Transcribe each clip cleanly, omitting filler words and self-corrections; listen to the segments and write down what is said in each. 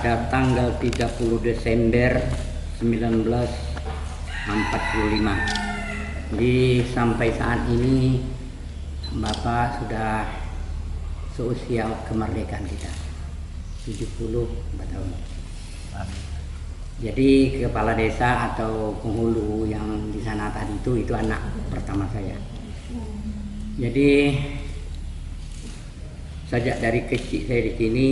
pada tanggal 30 Desember 1945. Jadi sampai saat ini Bapak sudah seusia kemerdekaan kita 74 tahun. Jadi kepala desa atau penghulu yang di sana tadi itu anak pertama saya. Jadi sejak dari kecil saya di sini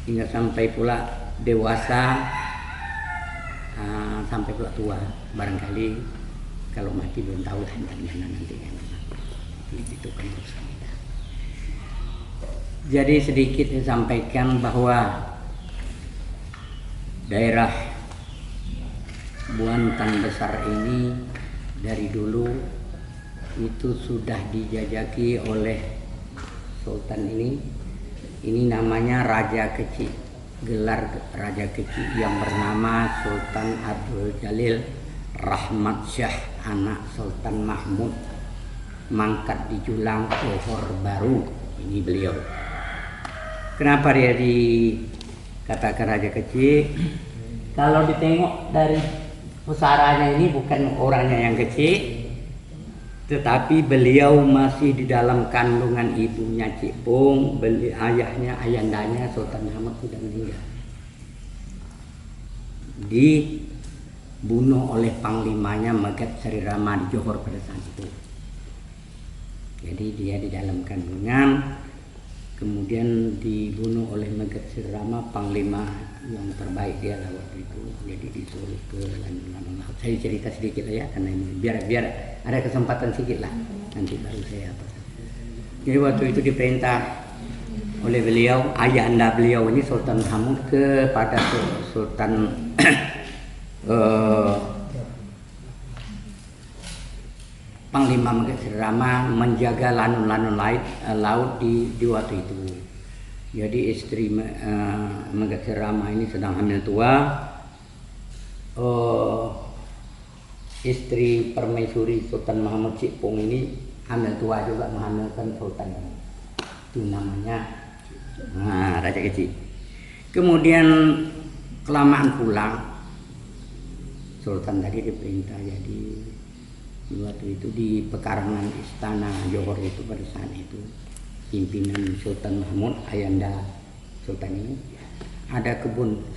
hingga sampai pula dewasa, sampai pula tua, barangkali kalau mati belum tahu lah gimana nanti kan. Itu kan urusan kita. Jadi sedikit saya sampaikan bahwa daerah Buantan Besar ini dari dulu itu sudah dijajaki oleh Sultan ini namanya Raja Kecil, gelar Raja Kecil yang bernama Sultan Abdul Jalil Rahmat Syah, anak Sultan Mahmud, mangkat di Julang Johor Baru. Ini beliau. Kenapa dia dikatakan Raja Kecil? Kalau ditengok dari pusaranya ini bukan orangnya yang kecil, tetapi beliau masih di dalam kandungan ibunya Cipung, ayahnya, ayandanya Sultan Muhammad sudah meninggal. Dibunuh oleh panglimanya Megat Sri Rama di Johor pada saat itu. Jadi dia di dalam kandungan, kemudian dibunuh oleh Megat Sri Rama, panglima yang terbaik dia lah waktu itu. Jadi disuruh ke lanun-lanun laut. Saya cerita sedikit lah ya, karena ini biar ada kesempatan sedikit lah. Nanti baru saya apa. Jadi waktu itu diperintah oleh beliau, ayahanda beliau ini Sultan Hamud, kepada Sultan Panglima Megat Sri Rama menjaga lanun-lanun laut di waktu itu. Jadi istri Megat Sri Rama ini sedang hamil tua. Istri permaisuri Sultan Muhammad Cipung ini hamil tua juga, menghamilkan Sultan. Itu namanya Raja Kecil. Kemudian kelamaan pulang, Sultan tadi diperintah jadi waktu itu di pekarangan istana Johor itu pada saat itu pimpinan Sultan Mahmud, ayanda Sultan ini, ada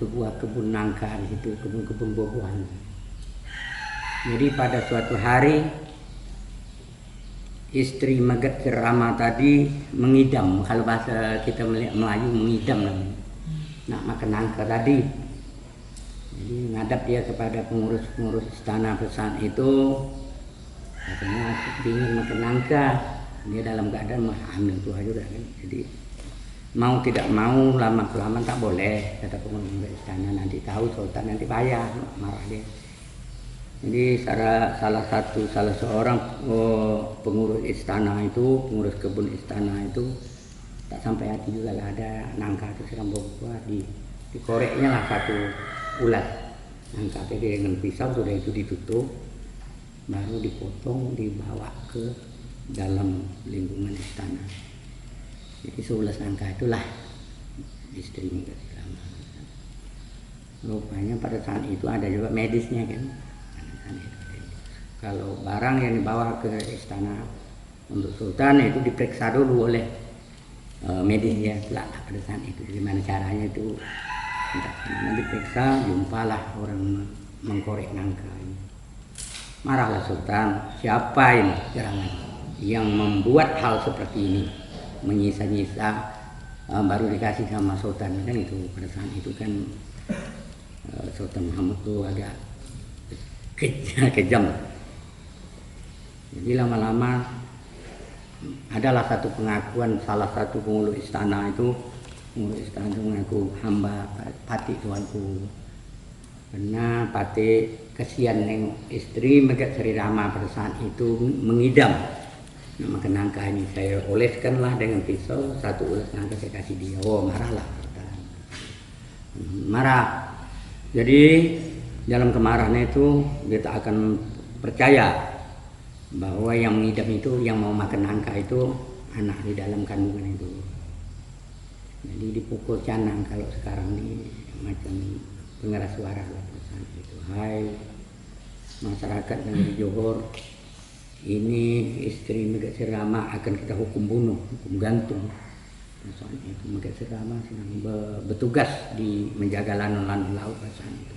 sebuah kebun nangka di situ, kebun buah-buahan. Jadi pada suatu hari istri Megat Sri Rama tadi mengidam, kalau bahasa kita Melayu mengidam namanya, nak makan nangka tadi. Jadi ngadap dia kepada pengurus istana pada saat itu, katanya ingin makan nangka. Dia dalam keadaan hamil tua juga kan. Jadi mau tidak mau, lama kelamaan tak boleh, kata pengurus istana, nanti tahu Sultan nanti bayar, marah dia. Jadi salah seorang pengurus istana itu, pengurus kebun istana itu tak sampai hati juga lah, ada nangka itu serang buah dikoreknya lah satu ulat nangka itu dengan pisau, sudah itu ditutup, baru dipotong, dibawa ke dalam lingkungan istana. Jadi 11 nangka itulah istri Megat Sri Rama. Rupanya pada saat itu ada juga medisnya kan. Kalau barang yang dibawa ke istana untuk Sultan itu diperiksa dulu oleh medisnya pada saat itu. Gimana caranya itu? Entah, diperiksa, jumpalah orang mengkorek nangka ini. Marahlah Sultan, siapa ini jangan yang membuat hal seperti ini, menyisa-nyisa baru dikasih sama Sultan kan. Itu pada saat itu kan Sultan Muhammad itu agak kejam. Jadi lama-lama adalah satu pengakuan salah satu penghulu istana itu mengaku, hamba Pati tuanku, karena Pati kesian nengok istri Megat Sri Rama pada saat itu mengidam. Nah, makan nangka ini saya oleskanlah dengan pisau, satu ulas nangka saya kasih dia. Oh, marahlah. Marah. Jadi dalam kemarahannya itu dia tak akan percaya bahwa yang mengidam itu, yang mau makan nangka itu anak di dalam kandungan itu. Jadi dipukul canang kalau sekarang ini macam pengeras suara lah itu. Hai masyarakat negeri Johor, ini istri Megat Sri Rama akan kita hukum bunuh, hukum gantung. Soalnya itu Megat Sri Rama sedang bertugas di menjaga lanun-lanun laut itu.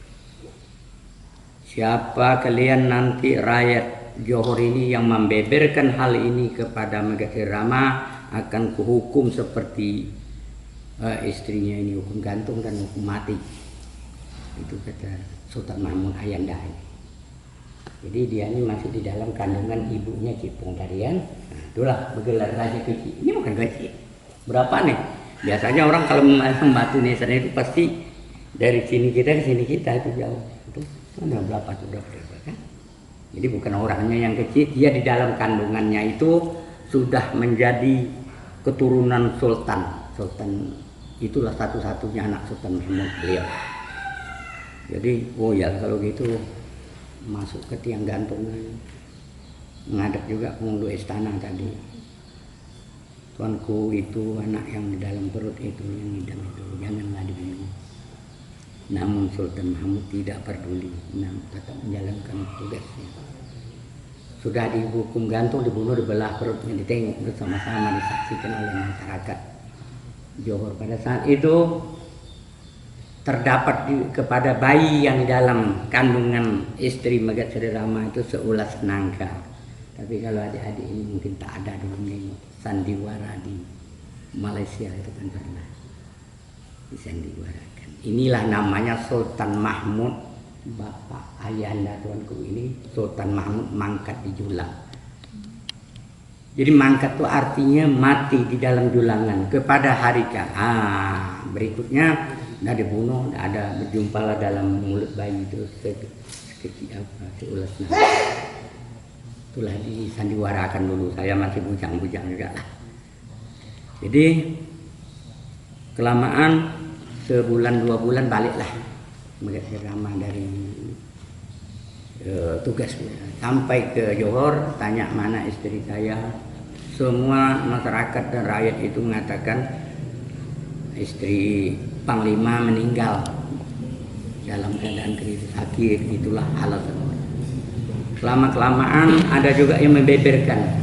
Siapa kalian nanti rakyat Johor ini yang membeberkan hal ini kepada Megat Sri Rama, akan kuhukum seperti istrinya ini, hukum gantung dan hukum mati. Itu kata Sultan Mahmud Ayanda. Jadi dia ini masih di dalam kandungan ibunya Cipung Tarian. Nah, itulah bergelar Raja Kecil. Ini bukan kecil. Berapa nih? Biasanya orang kalau membatu nisan itu pasti dari sini kita ke sini kita, itu jauh. Itu ada berapa tuh berapa kan? Jadi bukan orangnya yang kecil, dia di dalam kandungannya itu sudah menjadi keturunan sultan. Sultan itulah satu-satunya anak Sultan Mahmud beliau. Jadi oh ya kalau gitu masuk ke tiang gantungan, menghadap juga penghulu istana tadi. Tuanku itu anak yang di dalam perut itu yang ngidam itu, janganlah dibunuh. Namun Sultan Mahmud tidak peduli, tetap menjalankan tugasnya. Sudah dihukum gantung, dibunuh, dibelah perutnya, ditengok bersama-sama, disaksikan oleh masyarakat Johor. Pada saat itu terdapat kepada bayi yang di dalam kandungan istri Megat Sri Rama itu seulas nangka. Tapi kalau adik-adik ini mungkin tak ada dulu nengok sandiwara di Malaysia itu kan pernah disandiwarakan. Inilah namanya Sultan Mahmud, bapak ayahanda tuanku ini Sultan Mahmud mangkat di Julang. Jadi mangkat itu artinya mati di dalam julangan kepada Harika. Berikutnya udah dibunuh, ada berjumpalah dalam mulut bayi itu sekecil apa, seulas nafas. Itulah disandiwarakan dulu, saya masih bujang-bujang juga lah. Jadi kelamaan sebulan 2 bulan baliklah Megat Sri Rama dari tugasnya. Sampai ke Johor, tanya mana istri saya. Semua masyarakat dan rakyat itu mengatakan istri Panglima meninggal dalam keadaan kritis sakit, itulah alasan. Lama-kelamaan ada juga yang membeberkan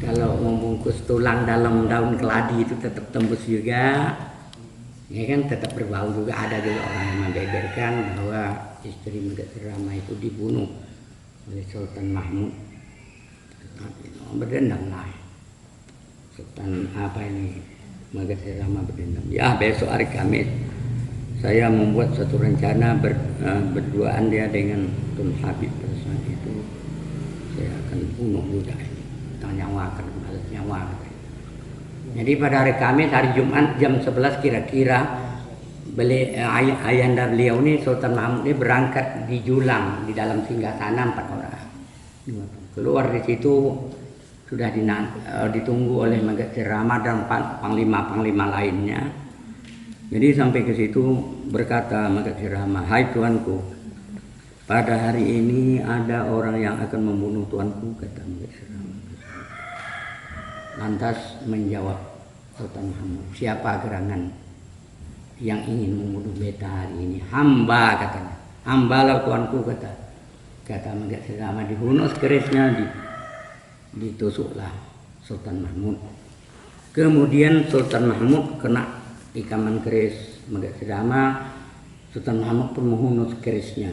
kalau membungkus tulang dalam daun keladi itu tetap tembus juga, ya kan, tetap berbau juga. Ada juga orang yang membeberkan bahwa istri Megat Sri Rama itu dibunuh oleh Sultan Mahmud. Berdendam lah Sultan apa ini Megat Sri Rama berdendam. Ya besok hari Kamis saya membuat suatu rencana berduaan dia dengan Tun Habib. Pada saat itu saya akan bunuh juga ini, nyawa akan balas nyawa. Jadi pada hari Kamis, hari Jumat jam 11 kira-kira ayahanda beliau ini Sultan Mahmud ini berangkat di Julang, di dalam singgasana 4 orang. Keluar di situ sudah ditunggu oleh Megat Sri Rama dan panglima-panglima lainnya. Jadi sampai ke situ berkata Megat Sri Rama, "Hai tuanku, pada hari ini ada orang yang akan membunuh tuanku," kata Megat Sri Rama. Lantas menjawab Sultan Mahmud, "Siapa gerangan yang ingin membunuh beta hari ini?" "Hamba," katanya. "Hambalah tuanku," kata Megat Sri Rama. Dihunus kerisnya, ditusuklah Sultan Mahmud. Kemudian Sultan Mahmud kena ikaman keris Megat Sri Rama. Sultan Mahmud pun menghunus kerisnya,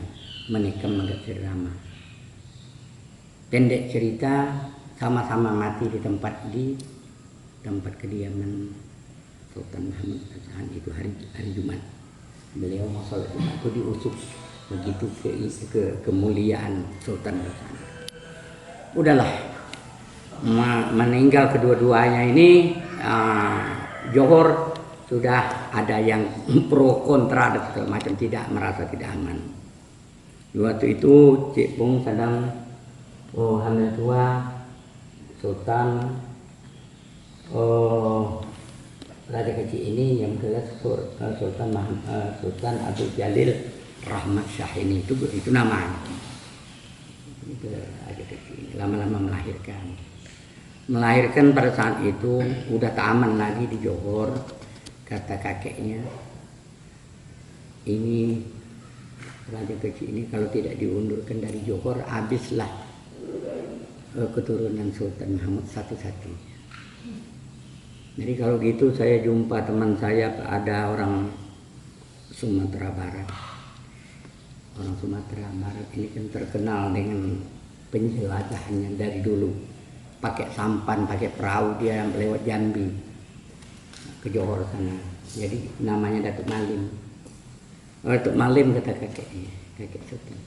menikam Megat Sri Rama. Pendek cerita, sama-sama mati di tempat kediaman Sultan Mahmud. Saat itu hari Jumat, beliau mau sholat Jumat itu diusuk begitu ke kemuliaan Sultan bersama. Udahlah, meninggal kedua-duanya ini. Johor sudah ada yang pro kontra dan segala macam, tidak merasa tidak aman. Waktu itu Cik Pung sedang hamil tua. Sultan Raja Kecil ini yang jelas Sultan Abdul Jalil Rahmat Shah ini, itu namanya. Itu Raja Kecil lama-lama melahirkan. melahirkan pada saat itu udah tak aman lagi di Johor. Kata kakeknya, ini raja kecil ini kalau tidak diundurkan dari Johor, habislah keturunan Sultan Mahmud satu-satunya. Jadi kalau gitu saya jumpa teman saya, ada orang Sumatera Barat. Orang Sumatera Barat ini kan terkenal dengan penjelajahannya dari dulu. Pakai sampan, pakai perahu dia lewat Jambi ke Johor sana. Jadi namanya Datuk Malim. Datuk Malim kata kakeknya, kakek Sultan.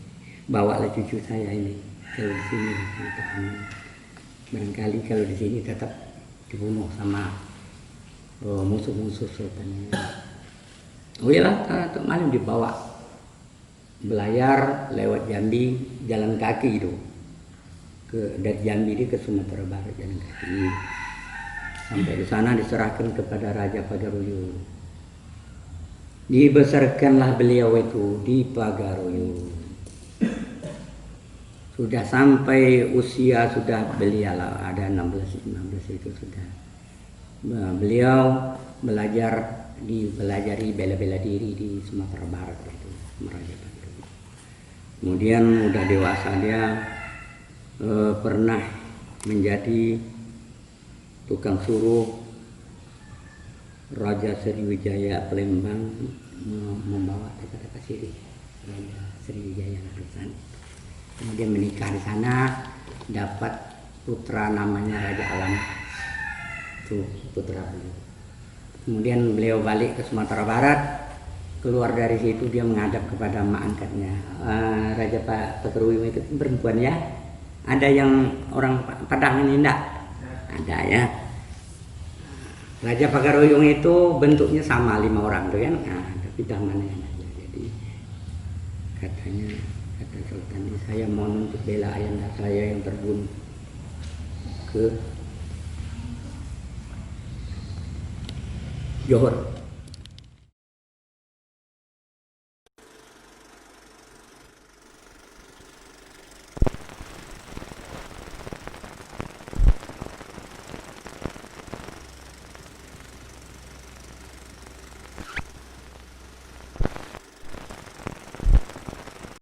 Bawalah cucu saya ini kalau di sini. Barangkali kalau di sini tetap dibunuh sama musuh-musuh Sultan. Oh iyalah, Datuk Malim dibawa belayar lewat Jambi, jalan kaki itu. Dari Jambi ke Sumatera Barat jalan kaki. Sampai di sana diserahkan kepada Raja Pagaroyo. Dibesarkanlah beliau itu di Pagaroyo. Sudah sampai usia sudah belia lah, ada 16 itu sudah. Beliau belajari bela-bela diri di Sumatera Barat itu, Raja Pagaroyo. Kemudian udah dewasa dia pernah menjadi tukang suruh Raja Sriwijaya Palembang membawa teka-teka sirih, Raja Sriwijaya Lapisan. Kemudian menikah di sana, dapat putra namanya Raja Alam, itu putra beliau. Kemudian beliau balik ke Sumatera Barat, keluar dari situ dia menghadap kepada mak angkatnya, Raja Pagaroyo itu perempuan ya. Ada yang orang Padang ini enggak? Ada ya. Raja Pagaroyo itu bentuknya sama 5 orang tuh kan. Nah, tapi damannya aja. Jadi katanya, kata Sultan ini, saya mohon untuk bela ayahanda saya yang terbunuh ke Johor.